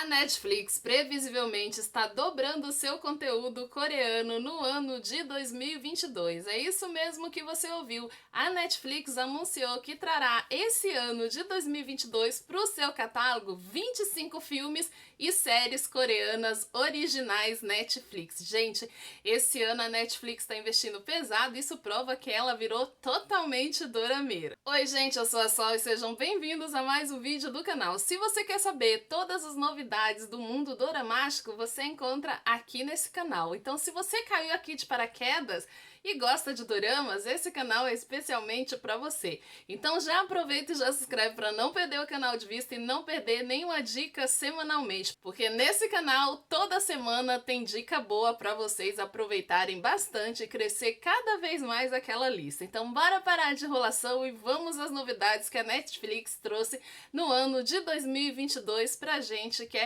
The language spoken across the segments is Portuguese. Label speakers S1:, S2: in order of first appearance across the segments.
S1: A Netflix previsivelmente está dobrando o seu conteúdo coreano no ano de 2022. É isso mesmo que você ouviu. A Netflix anunciou que trará esse ano de 2022 para o seu catálogo 25 filmes e séries coreanas originais Netflix. Gente, esse ano a Netflix está investindo pesado, isso prova que ela virou totalmente dorameira. Oi gente, eu sou a Sol e sejam bem-vindos a mais um vídeo do canal. Se você quer saber todas as novidades do mundo doramático, você encontra aqui nesse canal. Então, se você caiu aqui de paraquedas e gosta de doramas, esse canal é especialmente para você. Então já aproveita e já se inscreve para não perder o canal de vista e não perder nenhuma dica semanalmente, porque nesse canal toda semana tem dica boa para vocês aproveitarem bastante e crescer cada vez mais aquela lista. Então bora parar de enrolação e vamos às novidades que a Netflix trouxe no ano de 2022 pra gente que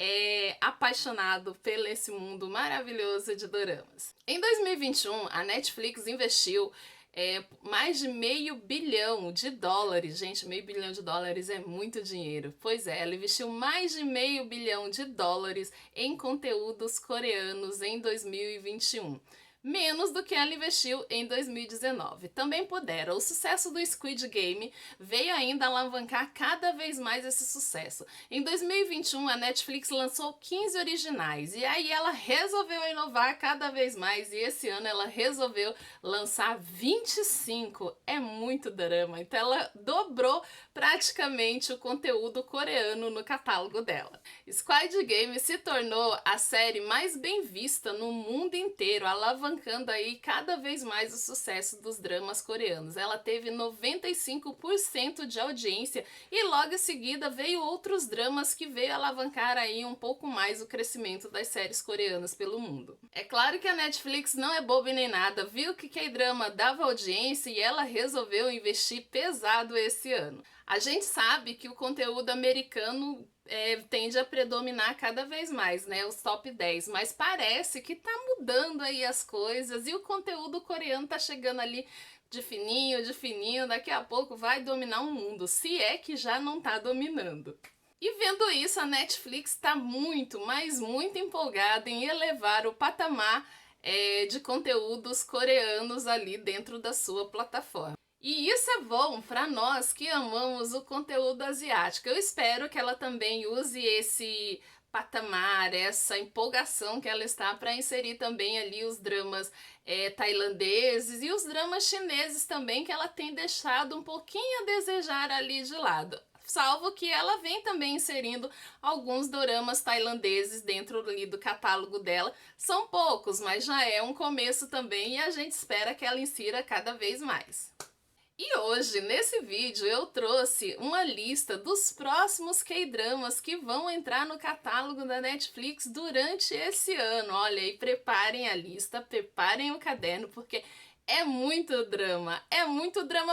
S1: é apaixonado pelo esse mundo maravilhoso de doramas. Em 2021, a Netflix investiu mais de $500 bilhão. Gente, $500 bilhão é muito dinheiro. Pois é, ela investiu mais de $500 bilhão em conteúdos coreanos em 2021. Menos do que ela investiu em 2019. Também pudera. O sucesso do Squid Game veio ainda alavancar cada vez mais esse sucesso. Em 2021, a Netflix lançou 15 originais e aí ela resolveu inovar cada vez mais e esse ano ela resolveu lançar 25. É muito drama, então ela dobrou praticamente o conteúdo coreano no catálogo dela. Squid Game se tornou a série mais bem vista no mundo inteiro, alavancando aí cada vez mais o sucesso dos dramas coreanos. Ela teve 95% de audiência e logo em seguida veio outros dramas que veio alavancar aí um pouco mais o crescimento das séries coreanas pelo mundo. É claro que a Netflix não é boba nem nada, viu que K-drama dava audiência e ela resolveu investir pesado esse ano. A gente sabe que o conteúdo americano tende a predominar cada vez mais, né, os top 10, mas parece que tá mudando aí as coisas e o conteúdo coreano tá chegando ali de fininho, daqui a pouco vai dominar o mundo, se é que já não tá dominando. E vendo isso, a Netflix está muito, mas muito empolgada em elevar o patamar de conteúdos coreanos ali dentro da sua plataforma. E isso é bom para nós que amamos o conteúdo asiático. Eu espero que ela também use esse patamar, essa empolgação que ela está para inserir também ali os dramas tailandeses e os dramas chineses também, que ela tem deixado um pouquinho a desejar ali de lado. Salvo que ela vem também inserindo alguns doramas tailandeses dentro ali do catálogo dela. São poucos, mas já é um começo também e a gente espera que ela insira cada vez mais. E hoje, nesse vídeo, eu trouxe uma lista dos próximos K-dramas que vão entrar no catálogo da Netflix durante esse ano. Olha, e preparem a lista, preparem o caderno, porque é muito drama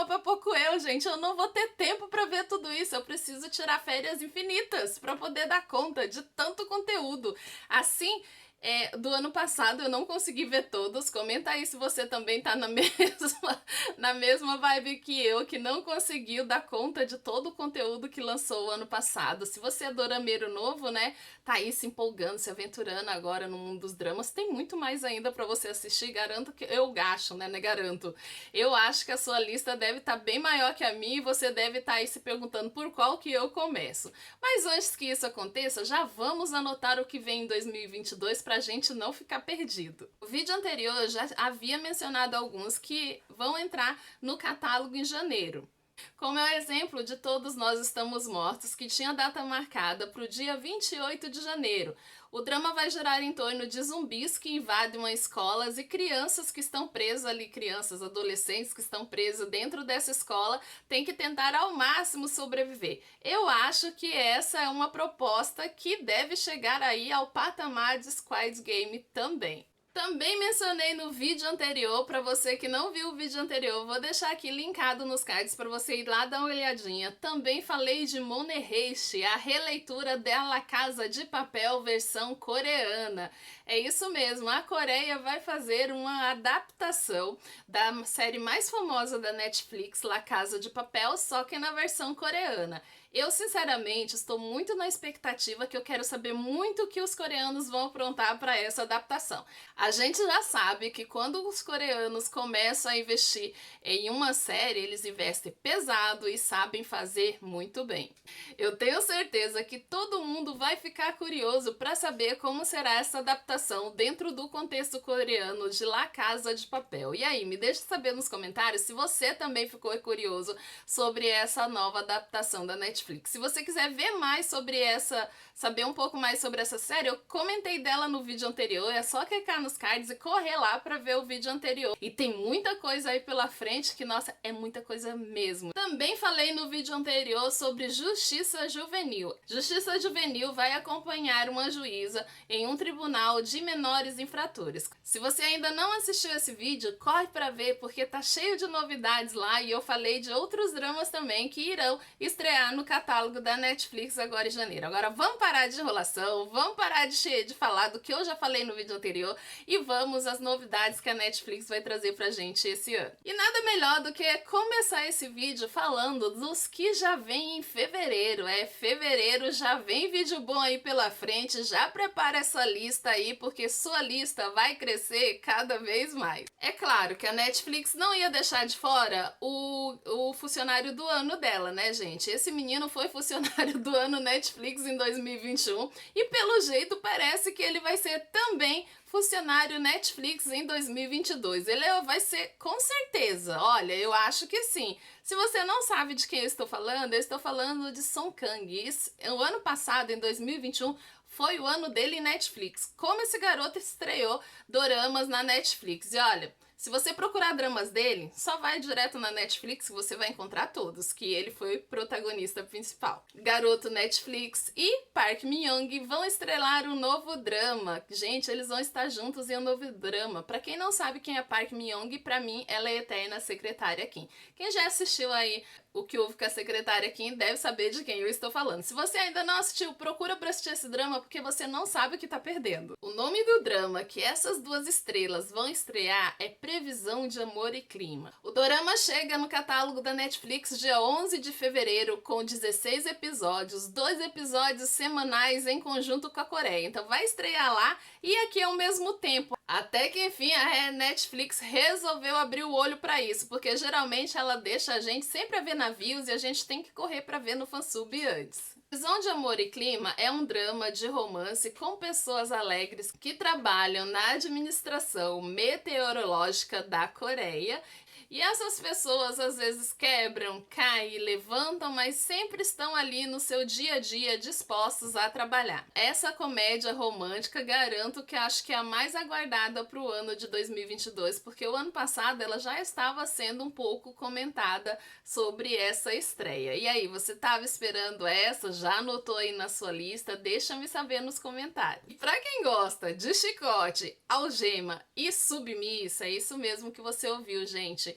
S1: pra pouco eu, gente. Eu não vou ter tempo pra ver tudo isso. Eu preciso tirar férias infinitas pra poder dar conta de tanto conteúdo. Assim, do ano passado eu não consegui ver todos. Comenta aí se você também tá na mesma vibe que eu, que não conseguiu dar conta de todo o conteúdo que lançou o ano passado. Se você é dorameiro novo, né, tá aí se empolgando, se aventurando agora no mundo dos dramas, tem muito mais ainda pra você assistir. Garanto que eu acho, né, garanto. Eu acho que a sua lista deve estar bem maior que a minha e você deve estar aí se perguntando por qual que eu começo. Mas antes que isso aconteça, já vamos anotar o que vem em 2022 pra gente não ficar perdido. O vídeo anterior eu já havia mencionado alguns que vão entrar no catálogo em janeiro. Como é o exemplo de Todos Nós Estamos Mortos, que tinha data marcada para o dia 28 de janeiro. O drama vai girar em torno de zumbis que invadem uma escola e crianças que estão presas ali, crianças, adolescentes que estão presos dentro dessa escola, têm que tentar ao máximo sobreviver. Eu acho que essa é uma proposta que deve chegar aí ao patamar de Squid Game também. Também mencionei no vídeo anterior, para você que não viu o vídeo anterior, vou deixar aqui linkado nos cards para você ir lá dar uma olhadinha. Também falei de Money Heist, a releitura da La Casa de Papel versão coreana. É isso mesmo, a Coreia vai fazer uma adaptação da série mais famosa da Netflix, La Casa de Papel, só que na versão coreana. Eu, sinceramente, estou muito na expectativa, que eu quero saber muito o que os coreanos vão aprontar para essa adaptação. A gente já sabe que quando os coreanos começam a investir em uma série, eles investem pesado e sabem fazer muito bem. Eu tenho certeza que todo mundo vai ficar curioso para saber como será essa adaptação dentro do contexto coreano de La Casa de Papel. E aí, me deixa saber nos comentários se você também ficou curioso sobre essa nova adaptação da Netflix. Se você quiser ver mais sobre saber um pouco mais sobre essa série, eu comentei dela no vídeo anterior, é só clicar nos cards e correr lá para ver o vídeo anterior. E tem muita coisa aí pela frente que, nossa, é muita coisa mesmo. Também falei no vídeo anterior sobre Justiça Juvenil. Justiça Juvenil vai acompanhar uma juíza em um tribunal de menores infratores. Se você ainda não assistiu esse vídeo, corre para ver, porque tá cheio de novidades lá, e eu falei de outros dramas também que irão estrear no catálogo da Netflix agora em janeiro. Agora vamos parar de enrolação, vamos parar de falar do que eu já falei no vídeo anterior e vamos às novidades que a Netflix vai trazer pra gente esse ano. E nada melhor do que começar esse vídeo falando dos que já vem em fevereiro. Fevereiro já vem vídeo bom aí pela frente, já prepara essa lista aí, porque sua lista vai crescer cada vez mais. É claro que a Netflix não ia deixar de fora o funcionário do ano dela, né, gente? Esse menino foi funcionário do ano Netflix em 2021 e pelo jeito parece que ele vai ser também funcionário Netflix em 2022. Ele vai ser com certeza. Olha, eu acho que sim. Se você não sabe de quem eu estou falando de Song Kang. O ano passado, em 2021, foi o ano dele em Netflix. Como esse garoto estreou doramas na Netflix. E olha, se você procurar dramas dele, só vai direto na Netflix que você vai encontrar todos, que ele foi protagonista principal. Garoto Netflix e Park Min-young vão estrelar um novo drama. Gente, eles vão estar juntos em um novo drama. Pra quem não sabe quem é Park Min-young, pra mim ela é a eterna secretária Kim. Quem já assistiu aí O Que Houve com a Secretária Kim deve saber de quem eu estou falando. Se você ainda não assistiu, procura pra assistir esse drama, porque você não sabe o que tá perdendo. O nome do drama que essas duas estrelas vão estrear é Previsão de Amor e Clima. O dorama chega no catálogo da Netflix dia 11 de fevereiro com 16 episódios, 2 episódios semanais em conjunto com a Coreia. Então vai estrear lá e aqui ao mesmo tempo. Até que enfim a Netflix resolveu abrir o olho pra isso, porque geralmente ela deixa a gente sempre a ver navios e a gente tem que correr pra ver no fansub antes. Previsão de Amor e Clima é um drama de romance com pessoas alegres que trabalham na administração meteorológica da Coreia. E essas pessoas às vezes quebram, caem, levantam, mas sempre estão ali no seu dia a dia dispostos a trabalhar. Essa comédia romântica, garanto que acho que é a mais aguardada para o ano de 2022, porque o ano passado ela já estava sendo um pouco comentada sobre essa estreia. E aí, você estava esperando essa? Já anotou aí na sua lista? Deixa-me saber nos comentários. E para quem gosta de chicote, algema e submissa, é isso mesmo que você ouviu, gente.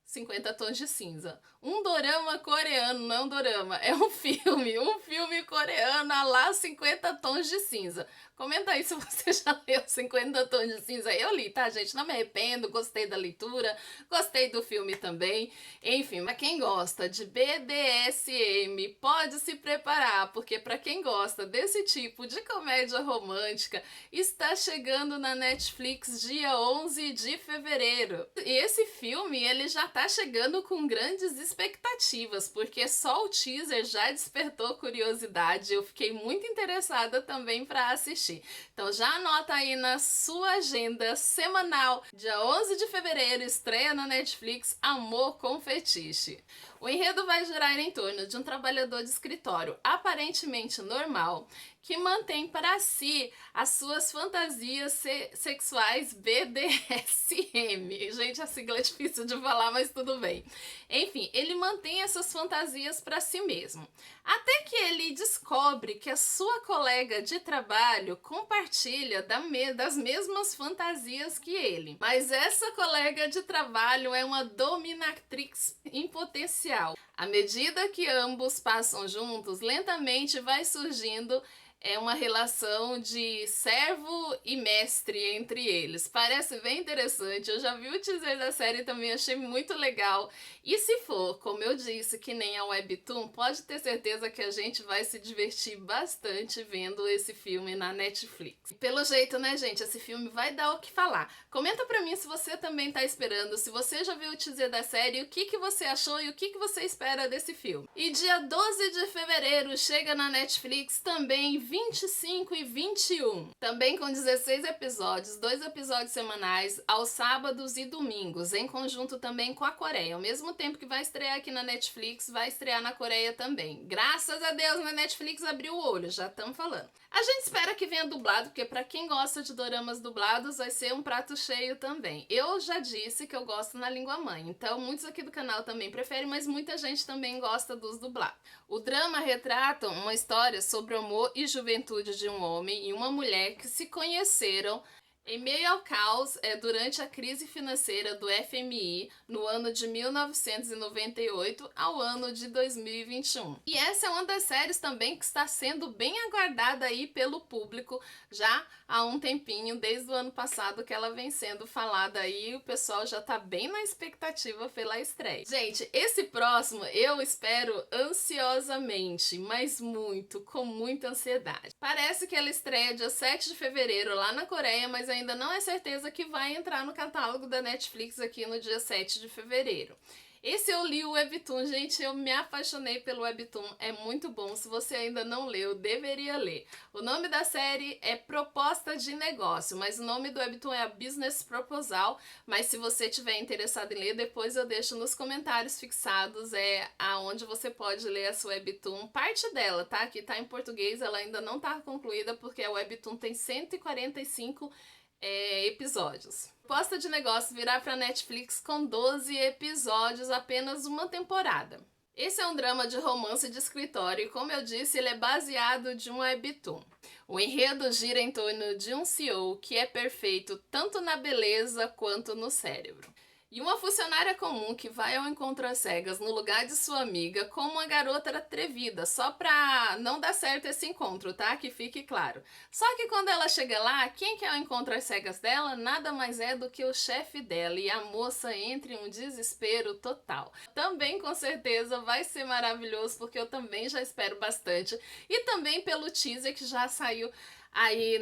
S1: 50 Tons de Cinza. Um dorama coreano, não é um dorama, é um filme coreano a lá 50 Tons de Cinza. Comenta aí se você já leu 50 Tons de Cinza. Eu li, tá, gente? Não me arrependo, gostei da leitura, gostei do filme também. Enfim, pra quem gosta de BDSM, pode se preparar, porque pra quem gosta desse tipo de comédia romântica, está chegando na Netflix dia 11 de fevereiro. E esse filme, ele já tá chegando com grandes expectativas, porque só o teaser já despertou curiosidade. Eu fiquei muito interessada também para assistir. Então já anota aí na sua agenda semanal, dia 11 de fevereiro, estreia na Netflix Amor com Fetiche. O enredo vai girar em torno de um trabalhador de escritório aparentemente normal que mantém para si as suas fantasias sexuais BDSM. Gente, a sigla é difícil de falar, mas tudo bem. Enfim, ele mantém essas fantasias para si mesmo. Até que ele descobre que a sua colega de trabalho compartilha das mesmas fantasias que ele. Mas essa colega de trabalho é uma dominatrix em potencial. À medida que ambos passam juntos, lentamente vai surgindo é uma relação de servo e mestre entre eles. Parece bem interessante, eu já vi o teaser da série e também achei muito legal. E se for, como eu disse, que nem a Webtoon, pode ter certeza que a gente vai se divertir bastante vendo esse filme na Netflix. Pelo jeito, né, gente, esse filme vai dar o que falar. Comenta pra mim se você também tá esperando, se você já viu o teaser da série, o que você achou e o que você espera desse filme. E dia 12 de fevereiro chega na Netflix também 25 e 21. Também com 16 episódios, 2 episódios semanais, aos sábados e domingos, em conjunto também com a Coreia. Ao mesmo tempo que vai estrear aqui na Netflix, vai estrear na Coreia também. Graças a Deus, na Netflix abriu o olho, já estamos falando. A gente espera que venha dublado, porque pra quem gosta de doramas dublados, vai ser um prato cheio também. Eu já disse que eu gosto na língua mãe, então muitos aqui do canal também preferem, mas muita gente também gosta dos dublados. O drama retrata uma história sobre o amor e juventude de um homem e uma mulher que se conheceram em meio ao caos, durante a crise financeira do FMI, no ano de 1998 ao ano de 2021. E essa é uma das séries também que está sendo bem aguardada aí pelo público já há um tempinho, desde o ano passado que ela vem sendo falada aí, o pessoal já tá bem na expectativa pela estreia. Gente, esse próximo eu espero ansiosamente, mas muito, com muita ansiedade. Parece que ela estreia dia 7 de fevereiro lá na Coreia, mas ainda não é certeza que vai entrar no catálogo da Netflix aqui no dia 7 de fevereiro. Esse eu li o Webtoon, gente, eu me apaixonei pelo Webtoon, é muito bom. Se você ainda não leu, deveria ler. O nome da série é Proposta de Negócio, mas o nome do Webtoon é a Business Proposal, mas se você tiver interessado em ler, depois eu deixo nos comentários fixados, aonde você pode ler a sua Webtoon, parte dela, tá? Que tá em português, ela ainda não tá concluída, porque a Webtoon tem 145 episódios. Proposta de Negócio virá para Netflix com 12 episódios, apenas uma temporada. Esse é um drama de romance de escritório e, como eu disse, ele é baseado de um webtoon. O enredo gira em torno de um CEO que é perfeito tanto na beleza quanto no cérebro. E uma funcionária comum que vai ao encontro às cegas no lugar de sua amiga como uma garota atrevida, só pra não dar certo esse encontro, tá? Que fique claro. Só que quando ela chega lá, quem que é o encontro às cegas dela? Nada mais é do que o chefe dela, e a moça entra em um desespero total. Também com certeza vai ser maravilhoso, porque eu também já espero bastante. E também pelo teaser que já saiu aí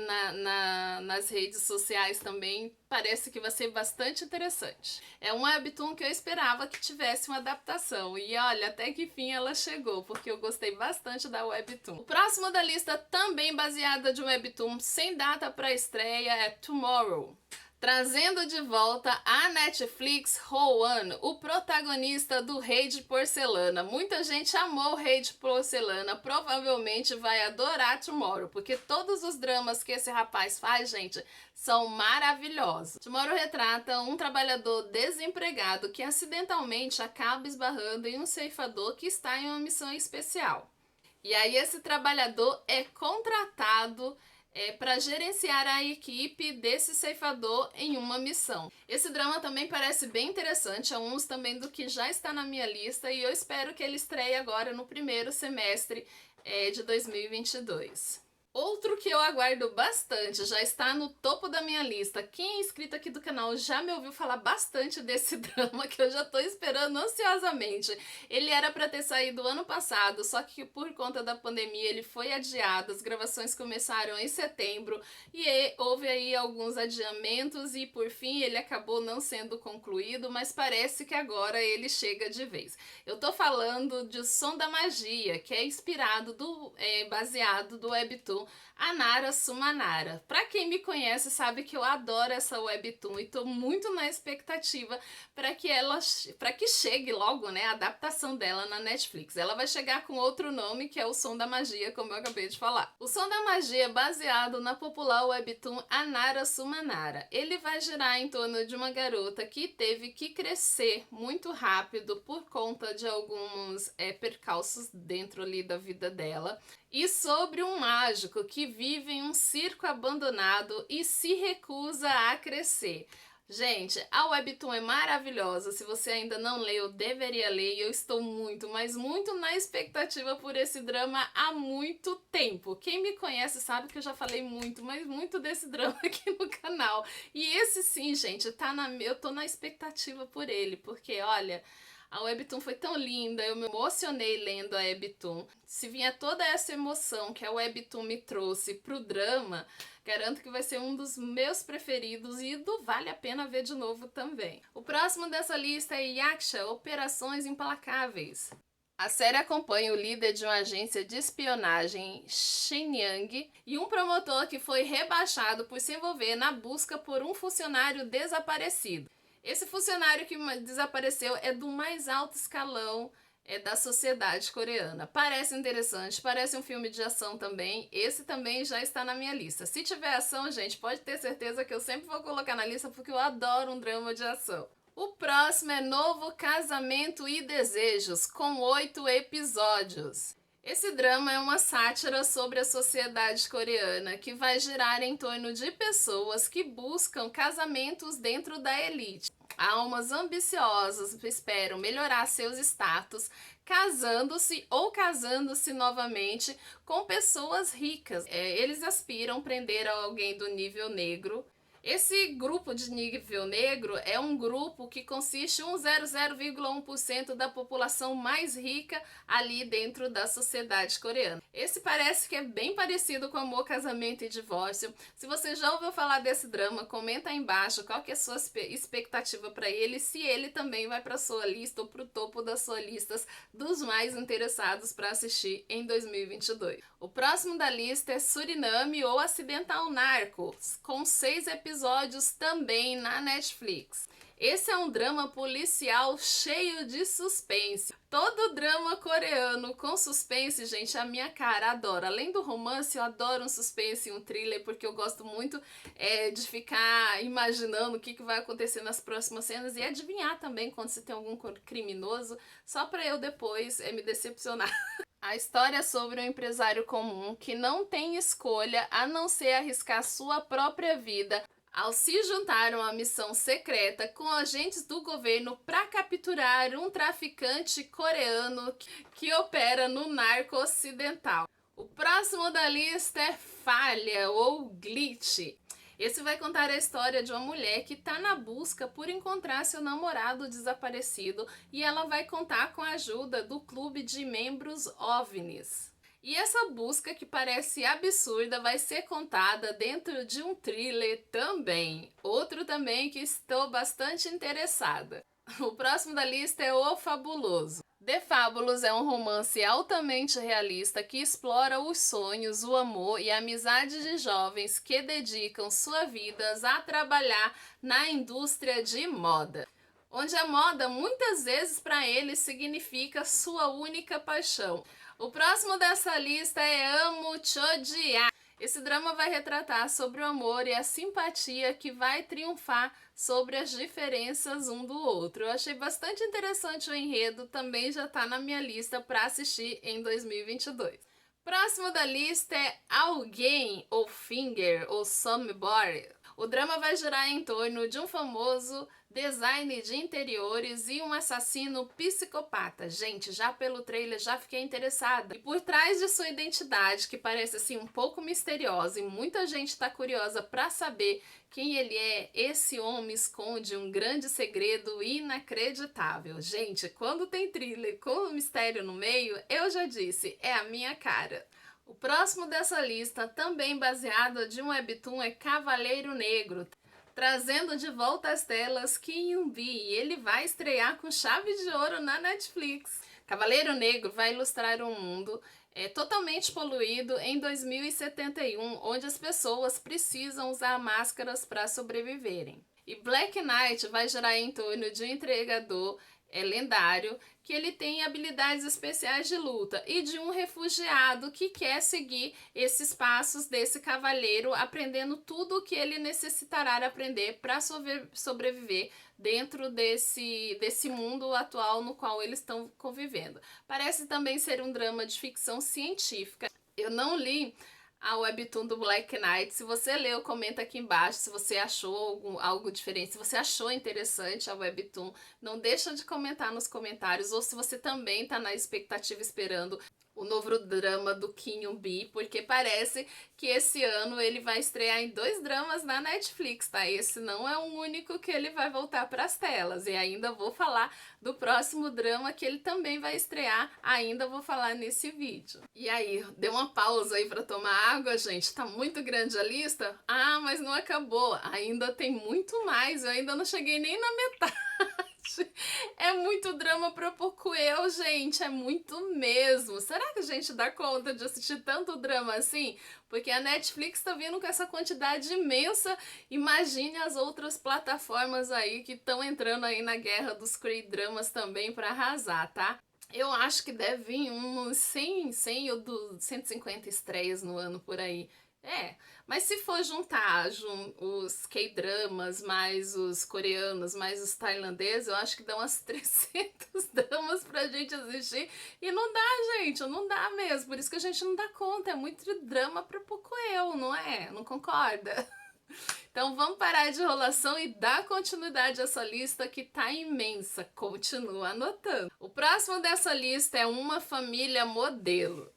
S1: nas redes sociais também, parece que vai ser bastante interessante. É um webtoon que eu esperava que tivesse uma adaptação, e olha, até que fim ela chegou, porque eu gostei bastante da webtoon. O próximo da lista, também baseada de um webtoon sem data para estreia, é Tomorrow. Trazendo de volta à Netflix Rowan, o protagonista do Rei de Porcelana. Muita gente amou o Rei de Porcelana, provavelmente vai adorar Tomorrow, porque todos os dramas que esse rapaz faz, gente, são maravilhosos. Tomorrow retrata um trabalhador desempregado que acidentalmente acaba esbarrando em um ceifador que está em uma missão especial. E aí esse trabalhador é contratado para gerenciar a equipe desse ceifador em uma missão. Esse drama também parece bem interessante, é um também do que já está na minha lista, e eu espero que ele estreie agora no primeiro semestre de 2022. Outro que eu aguardo bastante, já está no topo da minha lista. Quem é inscrito aqui do canal já me ouviu falar bastante desse drama, que eu já tô esperando ansiosamente. Ele era para ter saído ano passado, só que por conta da pandemia ele foi adiado. As gravações começaram em setembro e houve aí alguns adiamentos e por fim ele acabou não sendo concluído, mas parece que agora ele chega de vez. Eu tô falando de Som da Magia, que é baseado do webtoon Anara Sumanara. Pra quem me conhece sabe que eu adoro essa webtoon e tô muito na expectativa para que chegue logo, né, a adaptação dela na Netflix. Ela vai chegar com outro nome, que é o Som da Magia, como eu acabei de falar. O Som da Magia é baseado na popular webtoon Anara Sumanara. Ele vai girar em torno de uma garota que teve que crescer muito rápido por conta de alguns percalços dentro ali da vida dela, e sobre um mágico que vive em um circo abandonado e se recusa a crescer. Gente, a Webtoon é maravilhosa. Se você ainda não leu, deveria ler. E eu estou muito, mas muito na expectativa por esse drama há muito tempo. Quem me conhece sabe que eu já falei muito, mas muito desse drama aqui no canal. E esse sim, gente, eu tô na expectativa por ele, porque olha, a Webtoon foi tão linda, eu me emocionei lendo a Webtoon. Se vinha toda essa emoção que a Webtoon me trouxe pro drama, garanto que vai ser um dos meus preferidos e vale a pena ver de novo também. O próximo dessa lista é Yaksha, Operações Implacáveis. A série acompanha o líder de uma agência de espionagem, Shin Yang, e um promotor que foi rebaixado por se envolver na busca por um funcionário desaparecido. Esse funcionário que desapareceu é do mais alto escalão da sociedade coreana. Parece interessante, parece um filme de ação também. Esse também já está na minha lista. Se tiver ação, gente, pode ter certeza que eu sempre vou colocar na lista porque eu adoro um drama de ação. O próximo é Novo Casamento e Desejos, com 8 episódios. Esse drama é uma sátira sobre a sociedade coreana que vai girar em torno de pessoas que buscam casamentos dentro da elite. Almas ambiciosas esperam melhorar seus status, casando-se ou casando-se novamente com pessoas ricas. Eles aspiram prender alguém do nível negro. Esse grupo de nível negro é um grupo que consiste em 0,1% da população mais rica ali dentro da sociedade coreana. Esse parece que é bem parecido com Amor, Casamento e Divórcio. Se você já ouviu falar desse drama, comenta aí embaixo qual que é a sua expectativa para ele, se ele também vai para sua lista ou para o topo das suas listas dos mais interessados para assistir em 2022. O próximo da lista é Suriname ou Acidental Narco, com 6 episódios também na Netflix. Esse é um drama policial cheio de suspense. Todo drama coreano com suspense, gente, é a minha cara, adoro. Além do romance, eu adoro um suspense e um thriller, porque eu gosto muito de ficar imaginando o que vai acontecer nas próximas cenas e adivinhar também quando se tem algum criminoso, só para eu depois me decepcionar. A história é sobre um empresário comum que não tem escolha a não ser arriscar sua própria vida ao se juntar a uma missão secreta com agentes do governo para capturar um traficante coreano que opera no narco ocidental. O próximo da lista é Falha ou Glitch. Esse vai contar a história de uma mulher que está na busca por encontrar seu namorado desaparecido e ela vai contar com a ajuda do clube de membros OVNIs. E essa busca, que parece absurda, vai ser contada dentro de um thriller também. Outro também que estou bastante interessada. O próximo da lista é O Fabuloso. The Fabulous é um romance altamente realista que explora os sonhos, o amor e a amizade de jovens que dedicam suas vidas a trabalhar na indústria de moda, onde a moda muitas vezes para eles significa sua única paixão. O próximo dessa lista é Amo Te Odiar. Esse drama vai retratar sobre o amor e a simpatia que vai triunfar sobre as diferenças um do outro. Eu achei bastante interessante o enredo, também já está na minha lista para assistir em 2022. Próximo da lista é Alguém, ou Finger, ou Somebody. O drama vai girar em torno de um famoso design de interiores e um assassino psicopata. Gente, já pelo trailer já fiquei interessada. E por trás de sua identidade, que parece assim um pouco misteriosa e muita gente está curiosa para saber quem ele é, esse homem esconde um grande segredo inacreditável. Gente, quando tem thriller com mistério no meio, eu já disse, é a minha cara. O próximo dessa lista, também baseado de um webtoon, é Cavaleiro Negro, trazendo de volta às telas Kim Eun-bi, e ele vai estrear com chave de ouro na Netflix. Cavaleiro Negro vai ilustrar um mundo totalmente poluído em 2071, onde as pessoas precisam usar máscaras para sobreviverem. E Black Knight vai girar em torno de um entregador lendário, que ele tem habilidades especiais de luta, e de um refugiado que quer seguir esses passos desse cavaleiro, aprendendo tudo o que ele necessitará aprender para sobreviver dentro desse mundo atual no qual eles estão convivendo. Parece também ser um drama de ficção científica. Eu não li a webtoon do Black Knight. Se você leu, comenta aqui embaixo se você achou algo diferente, se você achou interessante a webtoon. Não deixa de comentar nos comentários, ou se você também tá na expectativa esperando o novo drama do Kim Eun-bi, porque parece que esse ano ele vai estrear em 2 dramas na Netflix, tá? Esse não é o único que ele vai voltar para as telas. E ainda vou falar do próximo drama que ele também vai estrear, ainda vou falar nesse vídeo. E aí, deu uma pausa aí para tomar água, gente? Tá muito grande a lista? Ah, mas não acabou. Ainda tem muito mais, eu ainda não cheguei nem na metade. É muito drama pra pouco eu, gente, é muito mesmo. Será que a gente dá conta de assistir tanto drama assim? Porque a Netflix tá vindo com essa quantidade imensa. Imagine as outras plataformas aí que estão entrando aí na guerra dos K-dramas também pra arrasar, tá? Eu acho que deve vir uns 100 ou 150 estreias no ano por aí. Mas se for juntar os K-dramas, mais os coreanos, mais os tailandeses, eu acho que dá umas 300 dramas pra gente assistir. E não dá, gente, não dá mesmo. Por isso que a gente não dá conta. É muito drama pra pouco eu, não é? Não concorda? Então vamos parar de enrolação e dar continuidade a essa lista que tá imensa. Continua anotando. O próximo dessa lista é Uma Família Modelo.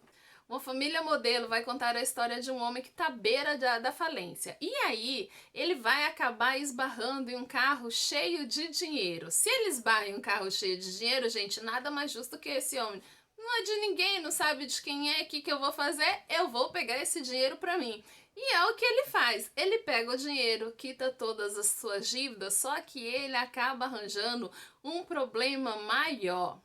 S1: Uma Família Modelo vai contar a história de um homem que tá à beira da falência. E aí, ele vai acabar esbarrando em um carro cheio de dinheiro. Se ele esbarra em um carro cheio de dinheiro, gente, nada mais justo que esse homem. Não é de ninguém, não sabe de quem é, o que eu vou fazer? Eu vou pegar esse dinheiro pra mim. E é o que ele faz. Ele pega o dinheiro, quita todas as suas dívidas, só que ele acaba arranjando um problema maior.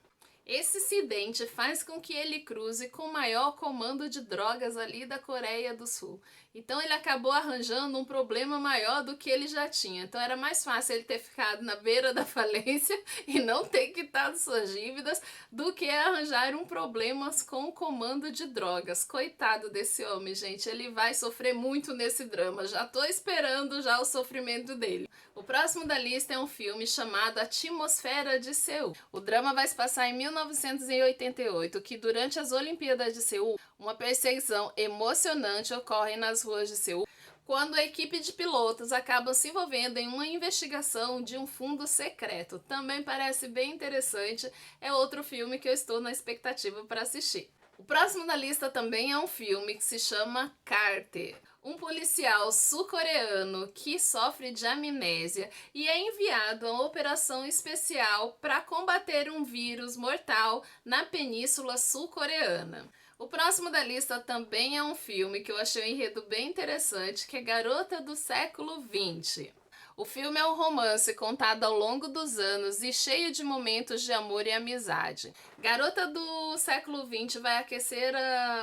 S1: Esse acidente faz com que ele cruze com o maior comando de drogas ali da Coreia do Sul. Então ele acabou arranjando um problema maior do que ele já tinha. Então era mais fácil ele ter ficado na beira da falência e não ter quitado suas dívidas do que arranjar um problema com o comando de drogas. Coitado desse homem, gente. Ele vai sofrer muito nesse drama. Já tô esperando já o sofrimento dele. O próximo da lista é um filme chamado Atmosfera de Seul. O drama vai se passar em 1988, que durante as Olimpíadas de Seul, uma perseguição emocionante ocorre nas ruas de Seul, quando a equipe de pilotos acaba se envolvendo em uma investigação de um fundo secreto. Também parece bem interessante, é outro filme que eu estou na expectativa para assistir. O próximo da lista também é um filme que se chama Carter. Um policial sul-coreano que sofre de amnésia e é enviado a uma operação especial para combater um vírus mortal na península sul-coreana. O próximo da lista também é um filme que eu achei um enredo bem interessante, que é Garota do Século XX. O filme é um romance contado ao longo dos anos e cheio de momentos de amor e amizade. Garota do Século XX vai aquecer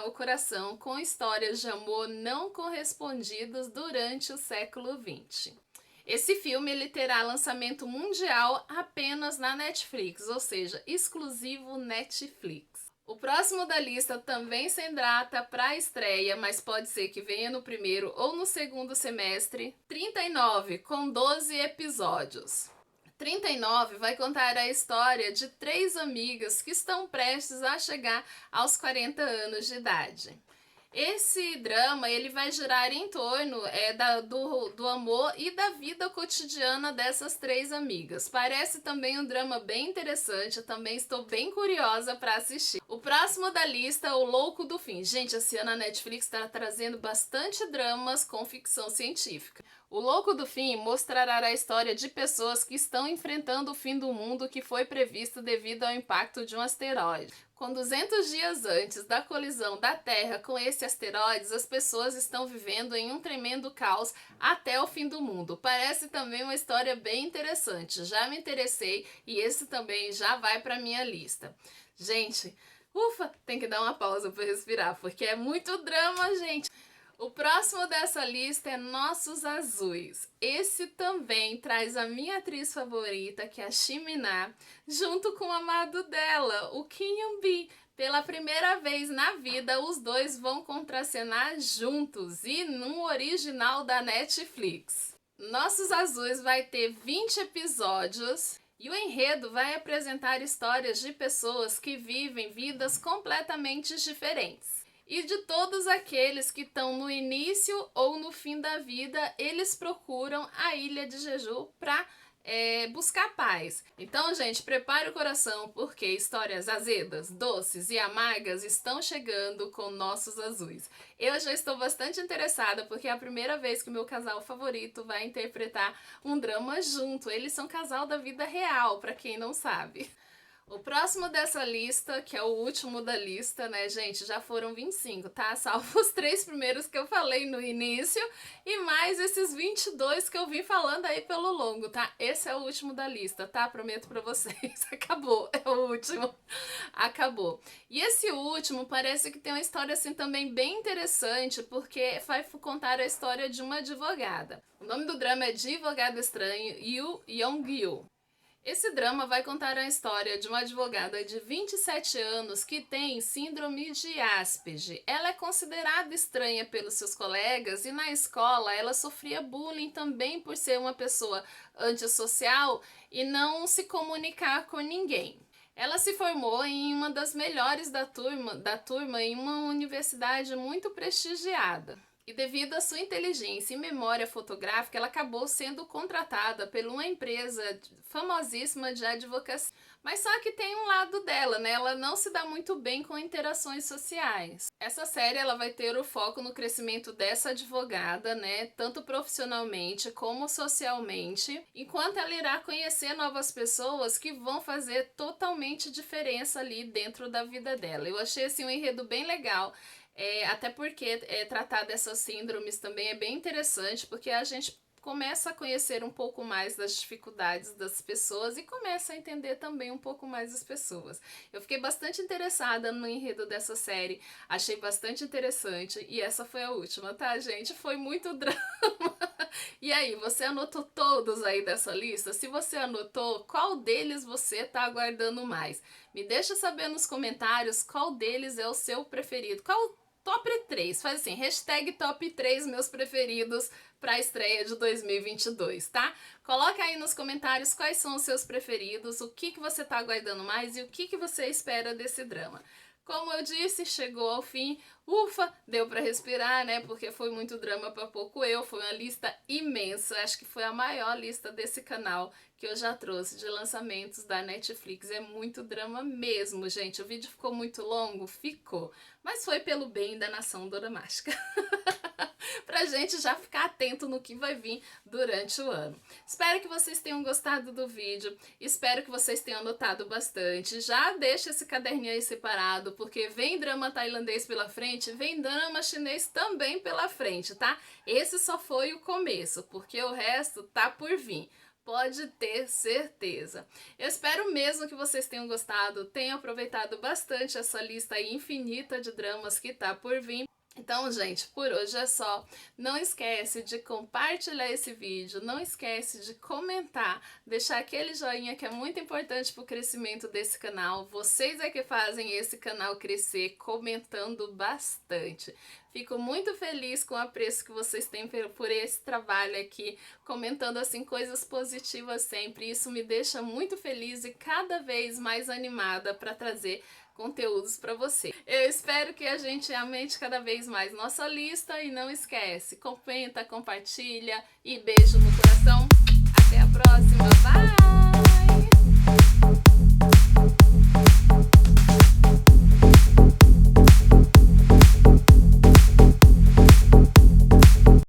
S1: o coração com histórias de amor não correspondidas durante o século XX. Esse filme ele terá lançamento mundial apenas na Netflix, ou seja, exclusivo Netflix. O próximo da lista também sem data para estreia, mas pode ser que venha no primeiro ou no segundo semestre. 39, com 12 episódios. 39 vai contar a história de 3 amigas que estão prestes a chegar aos 40 anos de idade. Esse drama ele vai girar em torno do amor e da vida cotidiana dessas 3 amigas. Parece também um drama bem interessante, eu também estou bem curiosa para assistir. O próximo da lista é O Louco do Fim. Gente, esse ano a Netflix está trazendo bastante dramas com ficção científica. O Louco do Fim mostrará a história de pessoas que estão enfrentando o fim do mundo que foi previsto devido ao impacto de um asteroide. Com 200 dias antes da colisão da Terra com esse asteroide, as pessoas estão vivendo em um tremendo caos até o fim do mundo. Parece também uma história bem interessante. Já me interessei e esse também já vai para minha lista. Gente, ufa, tem que dar uma pausa para respirar, porque é muito drama, gente. O próximo dessa lista é Nossos Azuis. Esse também traz a minha atriz favorita, que é a Shimina, junto com o amado dela, o Kim Eun-bi. Pela primeira vez na vida, os dois vão contracenar juntos e num original da Netflix. Nossos Azuis vai ter 20 episódios e o enredo vai apresentar histórias de pessoas que vivem vidas completamente diferentes. E de todos aqueles que estão no início ou no fim da vida, eles procuram a Ilha de Jeju para buscar paz. Então, gente, prepare o coração, porque histórias azedas, doces e amargas estão chegando com Nossos Azuis. Eu já estou bastante interessada, porque é a primeira vez que o meu casal favorito vai interpretar um drama junto. Eles são casal da vida real, para quem não sabe. O próximo dessa lista, que é o último da lista, né, gente, já foram 25, tá? Salvo os 3 primeiros que eu falei no início e mais esses 22 que eu vim falando aí pelo longo, tá? Esse é o último da lista, tá? Prometo pra vocês. Acabou, é o último. Acabou. E esse último parece que tem uma história assim também bem interessante, porque vai contar a história de uma advogada. O nome do drama é Advogado Estranho, Yoo Young-Yoo. Esse drama vai contar a história de uma advogada de 27 anos que tem síndrome de Asperger. Ela é considerada estranha pelos seus colegas e na escola ela sofria bullying também por ser uma pessoa antissocial e não se comunicar com ninguém. Ela se formou em uma das melhores da turma em uma universidade muito prestigiada. E devido à sua inteligência e memória fotográfica, ela acabou sendo contratada por uma empresa famosíssima de advocacia. Mas só que tem um lado dela, né? Ela não se dá muito bem com interações sociais. Essa série ela vai ter o foco no crescimento dessa advogada, né? Tanto profissionalmente como socialmente, enquanto ela irá conhecer novas pessoas que vão fazer totalmente diferença ali dentro da vida dela. Eu achei assim um enredo bem legal. Até porque tratar dessas síndromes também é bem interessante, porque a gente começa a conhecer um pouco mais das dificuldades das pessoas e começa a entender também um pouco mais as pessoas. Eu fiquei bastante interessada no enredo dessa série, achei bastante interessante e essa foi a última, tá, gente? Foi muito drama. E aí, você anotou todos aí dessa lista? Se você anotou, qual deles você tá aguardando mais? Me deixa saber nos comentários qual deles é o seu preferido. Qual top 3? Faz assim, hashtag top 3 meus preferidos para a estreia de 2022, tá? Coloca aí nos comentários quais são os seus preferidos, o que você tá aguardando mais e o que você espera desse drama. Como eu disse, chegou ao fim, ufa, deu pra respirar, né, porque foi muito drama pra pouco eu, foi uma lista imensa, acho que foi a maior lista desse canal que eu já trouxe de lançamentos da Netflix, é muito drama mesmo, gente, o vídeo ficou muito longo? Ficou, mas foi pelo bem da nação doramástica. Pra gente já ficar atento no que vai vir durante o ano. Espero que vocês tenham gostado do vídeo, espero que vocês tenham anotado bastante, já deixa esse caderninho aí separado, porque vem drama tailandês pela frente, vem drama chinês também pela frente, tá? Esse só foi o começo, porque o resto tá por vir. Pode ter certeza. Eu espero mesmo que vocês tenham gostado, tenham aproveitado bastante essa lista aí infinita de dramas que tá por vir. Então, gente, por hoje é só. Não esquece de compartilhar esse vídeo, não esquece de comentar, deixar aquele joinha que é muito importante para o crescimento desse canal. Vocês é que fazem esse canal crescer comentando bastante. Fico muito feliz com o apreço que vocês têm por esse trabalho aqui, comentando assim coisas positivas sempre. Isso me deixa muito feliz e cada vez mais animada para trazer conteúdos para você. Eu espero que a gente aumente cada vez mais nossa lista e não esquece, comenta, compartilha e beijo no coração. Até a próxima, bye!